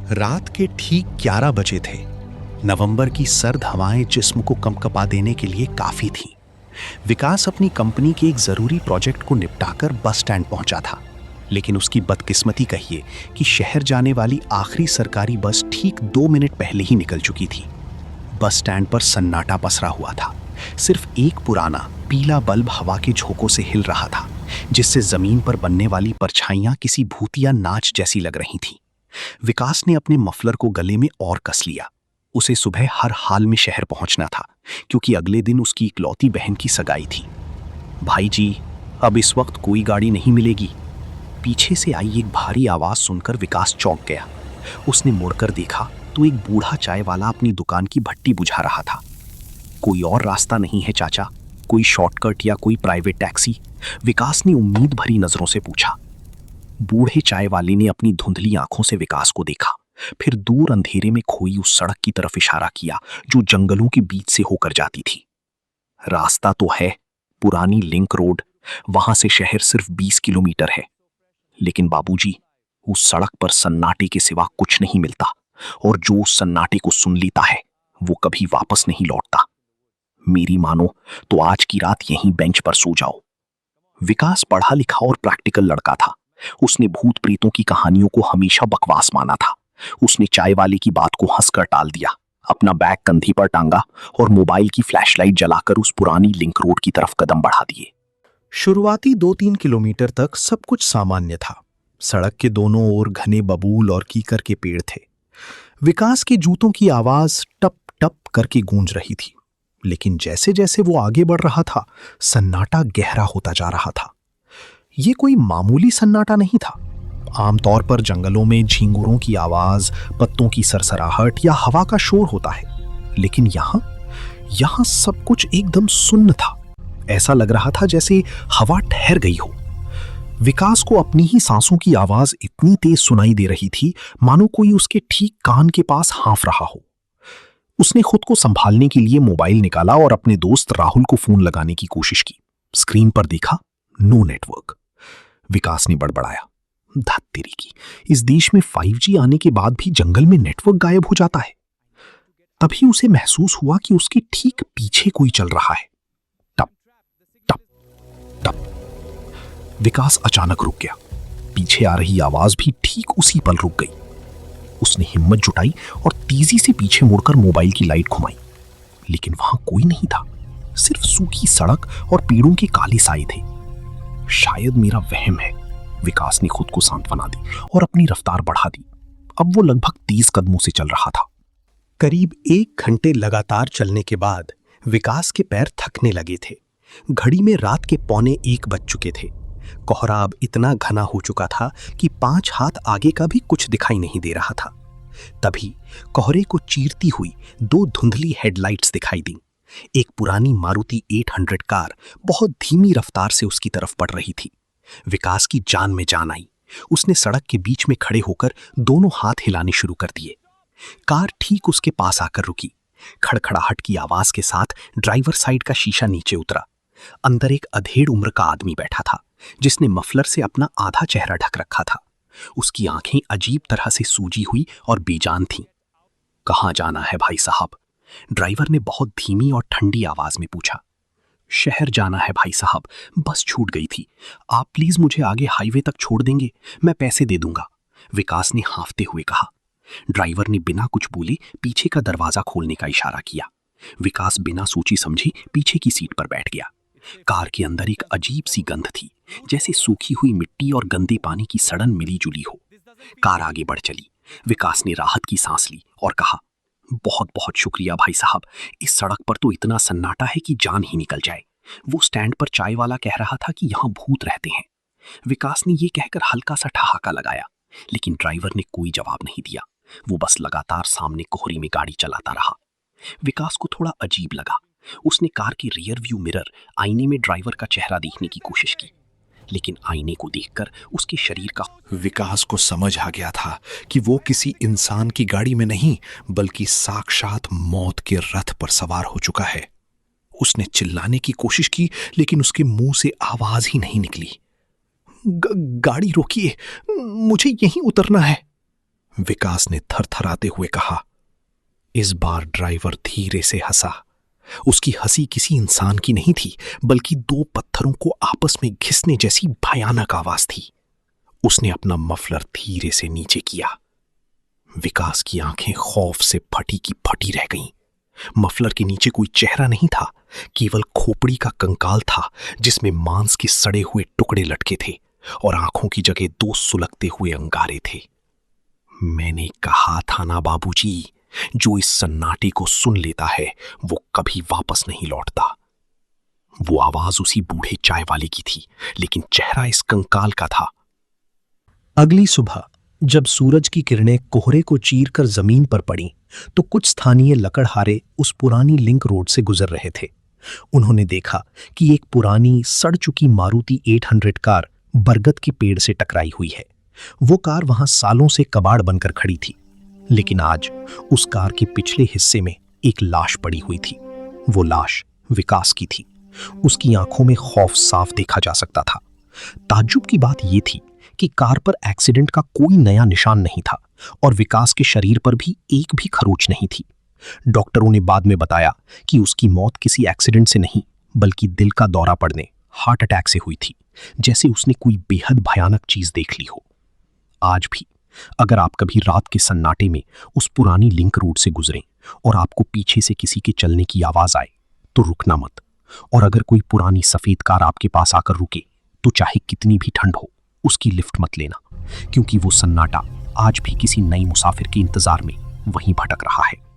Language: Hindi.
रात के ठीक 11 बजे थे। नवंबर की सर्द हवाएं जिस्म को कंपकपा देने के लिए काफी थीं। विकास अपनी कंपनी के एक जरूरी प्रोजेक्ट को निपटाकर बस स्टैंड पहुंचा था, लेकिन उसकी बदकिस्मती कहिए कि शहर जाने वाली आखिरी सरकारी बस ठीक 2 मिनट पहले ही निकल चुकी थी। बस स्टैंड पर सन्नाटा पसरा हुआ था। सिर्फ एक पुराना पीला बल्ब हवा के झोंकों से हिल रहा था, जिससे जमीन पर बनने वाली परछाइयां किसी भूतिया नाच जैसी लग रही थीं। विकास ने अपने मफलर को गले में और कस लिया। उसे सुबह हर हाल में शहर पहुंचना था, क्योंकि अगले दिन उसकी इकलौती बहन की सगाई थी। भाई जी, अब इस वक्त कोई गाड़ी नहीं मिलेगी। पीछे से आई एक भारी आवाज सुनकर विकास चौंक गया। उसने मुड़कर देखा तो एक बूढ़ा चाय वाला अपनी दुकान की भट्टी बुझा रहा था। कोई और रास्ता नहीं है चाचा? कोई शॉर्टकट या कोई प्राइवेट टैक्सी? विकास ने उम्मीद भरी नजरों से पूछा। बूढ़े चाय वाले ने अपनी धुंधली आंखों से विकास को देखा, फिर दूर अंधेरे में खोई उस सड़क की तरफ इशारा किया जो जंगलों के बीच से होकर जाती थी। रास्ता तो है, पुरानी लिंक रोड, वहां से शहर सिर्फ 20 किलोमीटर है। लेकिन बाबूजी, उस सड़क पर सन्नाटे के सिवा कुछ नहीं मिलता, और जो उस सन्नाटे को सुन लेता है वो कभी वापस नहीं लौटता। मेरी मानो तो आज की रात यहीं बेंच पर सो जाओ। विकास पढ़ा लिखा और प्रैक्टिकल लड़का था। उसने भूत प्रेतों की कहानियों को हमेशा बकवास माना था। उसने चाय वाले की बात को हंसकर टाल दिया, अपना बैग कंधे पर टांगा और मोबाइल की फ्लैशलाइट जलाकर उस पुरानी लिंक रोड की तरफ कदम बढ़ा दिए। शुरुआती 2-3 किलोमीटर तक सब कुछ सामान्य था। सड़क के दोनों ओर घने बबूल और कीकर के पेड़ थे। विकास के जूतों की आवाज टप टप करके गूंज रही थी। लेकिन जैसे जैसे वो आगे बढ़ रहा था, सन्नाटा गहरा होता जा रहा था। ये कोई मामूली सन्नाटा नहीं था। आमतौर पर जंगलों में झींगुरों की आवाज, पत्तों की सरसराहट या हवा का शोर होता है, लेकिन यहां सब कुछ एकदम सुन्न था। ऐसा लग रहा था जैसे हवा ठहर गई हो। विकास को अपनी ही सांसों की आवाज इतनी तेज सुनाई दे रही थी मानो कोई उसके ठीक कान के पास हाँफ रहा हो। उसने खुद को संभालने के लिए मोबाइल निकाला और अपने दोस्त राहुल को फोन लगाने की कोशिश की। स्क्रीन पर देखा, नो नेटवर्क। विकास ने बड़बड़ाया, धत तेरी की, इस देश में 5G आने के बाद भी जंगल में नेटवर्क गायब हो जाता है। तभी उसे महसूस हुआ कि उसके ठीक पीछे कोई चल रहा है। टप टप टप। विकास अचानक रुक गया। पीछे आ रही आवाज भी ठीक उसी पल रुक गई। उसने हिम्मत जुटाई और तेजी से पीछे मुड़कर मोबाइल की लाइट घुमाई, लेकिन वहां कोई नहीं था। सिर्फ सूखी सड़क और पेड़ों के काले साए थे। शायद मेरा वहम है, विकास ने खुद को सांत्वना दी और अपनी रफ्तार बढ़ा दी। अब वो लगभग 30 कदमों से चल रहा था। करीब 1 घंटे लगातार चलने के बाद विकास के पैर थकने लगे थे। घड़ी में रात के 1:15 बज चुके थे। कोहरा अब इतना घना हो चुका था कि 5 हाथ आगे का भी कुछ दिखाई नहीं दे रहा था। तभी कोहरे को चीरती हुई 2 धुंधली हेडलाइट्स दिखाई दी। एक पुरानी मारुति 800 कार बहुत धीमी रफ्तार से उसकी तरफ बढ़ रही थी। विकास की जान में जान आई। उसने सड़क के बीच में खड़े होकर दोनों हाथ हिलाने शुरू कर दिए। कार ठीक उसके पास आकर रुकी। खड़खड़ाहट की आवाज के साथ ड्राइवर साइड का शीशा नीचे उतरा। अंदर एक अधेड़ उम्र का आदमी बैठा था, जिसने मफलर से अपना आधा चेहरा ढक रखा था। उसकी आंखें अजीब तरह से सूजी हुई और बेजान थीं। कहाँ जाना है भाई साहब? ड्राइवर ने बहुत धीमी और ठंडी आवाज में पूछा। शहर जाना है भाई साहब, बस छूट गई थी। आप प्लीज मुझे आगे हाईवे तक छोड़ देंगे, मैं पैसे दे दूंगा, विकास ने हांफते हुए कहा। ड्राइवर ने बिना कुछ बोले पीछे का दरवाजा खोलने का इशारा किया। विकास बिना सोची समझे पीछे की सीट पर बैठ गया। कार के अंदर एक अजीब सी गंध थी, जैसे सूखी हुई मिट्टी और गंदे पानी की सड़न मिली जुली हो। कार आगे बढ़ चली। विकास ने राहत की सांस ली और कहा, बहुत बहुत शुक्रिया भाई साहब, इस सड़क पर तो इतना सन्नाटा है कि जान ही निकल जाए। वो स्टैंड पर चाय वाला कह रहा था कि यहाँ भूत रहते हैं। विकास ने ये कहकर हल्का सा ठहाका लगाया, लेकिन ड्राइवर ने कोई जवाब नहीं दिया। वो बस लगातार सामने कोहरे में गाड़ी चलाता रहा। विकास को थोड़ा अजीब लगा। उसने कार के रियर व्यू मिरर आईने में ड्राइवर का चेहरा देखने की कोशिश की, लेकिन आईने को देखकर उसके शरीर का विकास को समझ आ गया था कि वो किसी इंसान की गाड़ी में नहीं, बल्कि साक्षात मौत के रथ पर सवार हो चुका है। उसने चिल्लाने की कोशिश की, लेकिन उसके मुंह से आवाज ही नहीं निकली। गाड़ी रोकिए, मुझे यहीं उतरना है। विकास ने थरथराते हुए कहा। इस बार ड्राइवर धीरे से हंसा। उसकी हंसी किसी इंसान की नहीं थी, बल्कि दो पत्थरों को आपस में घिसने जैसी भयानक आवाज थी। उसने अपना मफलर धीरे से नीचे किया। विकास की आंखें खौफ से फटी की फटी रह गईं। मफलर के नीचे कोई चेहरा नहीं था, केवल खोपड़ी का कंकाल था जिसमें मांस के सड़े हुए टुकड़े लटके थे और आंखों की जगह दो सुलगते हुए अंगारे थे। मैंने कहा था ना बाबूजी, जो इस सन्नाटे को सुन लेता है वो कभी वापस नहीं लौटता। वो आवाज उसी बूढ़े चाय वाले की थी, लेकिन चेहरा इस कंकाल का था। अगली सुबह जब सूरज की किरणें कोहरे को चीरकर जमीन पर पड़ीं, तो कुछ स्थानीय लकड़हारे उस पुरानी लिंक रोड से गुजर रहे थे। उन्होंने देखा कि एक पुरानी सड़ चुकी मारुति 800 कार बरगद के पेड़ से टकराई हुई है। वो कार वहां सालों से कबाड़ बनकर खड़ी थी, लेकिन आज उस कार के पिछले हिस्से में एक लाश पड़ी हुई थी। वो लाश विकास की थी। उसकी आंखों में खौफ साफ देखा जा सकता था। ताज्जुब की बात यह थी कि कार पर एक्सीडेंट का कोई नया निशान नहीं था और विकास के शरीर पर भी एक भी खरोंच नहीं थी। डॉक्टरों ने बाद में बताया कि उसकी मौत किसी एक्सीडेंट से नहीं, बल्कि दिल का दौरा पड़ने, हार्ट अटैक से हुई थी, जैसे उसने कोई बेहद भयानक चीज देख ली हो। आज भी अगर आप कभी रात के सन्नाटे में उस पुरानी लिंक रोड से गुजरें और आपको पीछे से किसी के चलने की आवाज आए, तो रुकना मत। और अगर कोई पुरानी सफेद कार आपके पास आकर रुके, तो चाहे कितनी भी ठंड हो, उसकी लिफ्ट मत लेना, क्योंकि वो सन्नाटा आज भी किसी नई मुसाफिर के इंतजार में वहीं भटक रहा है।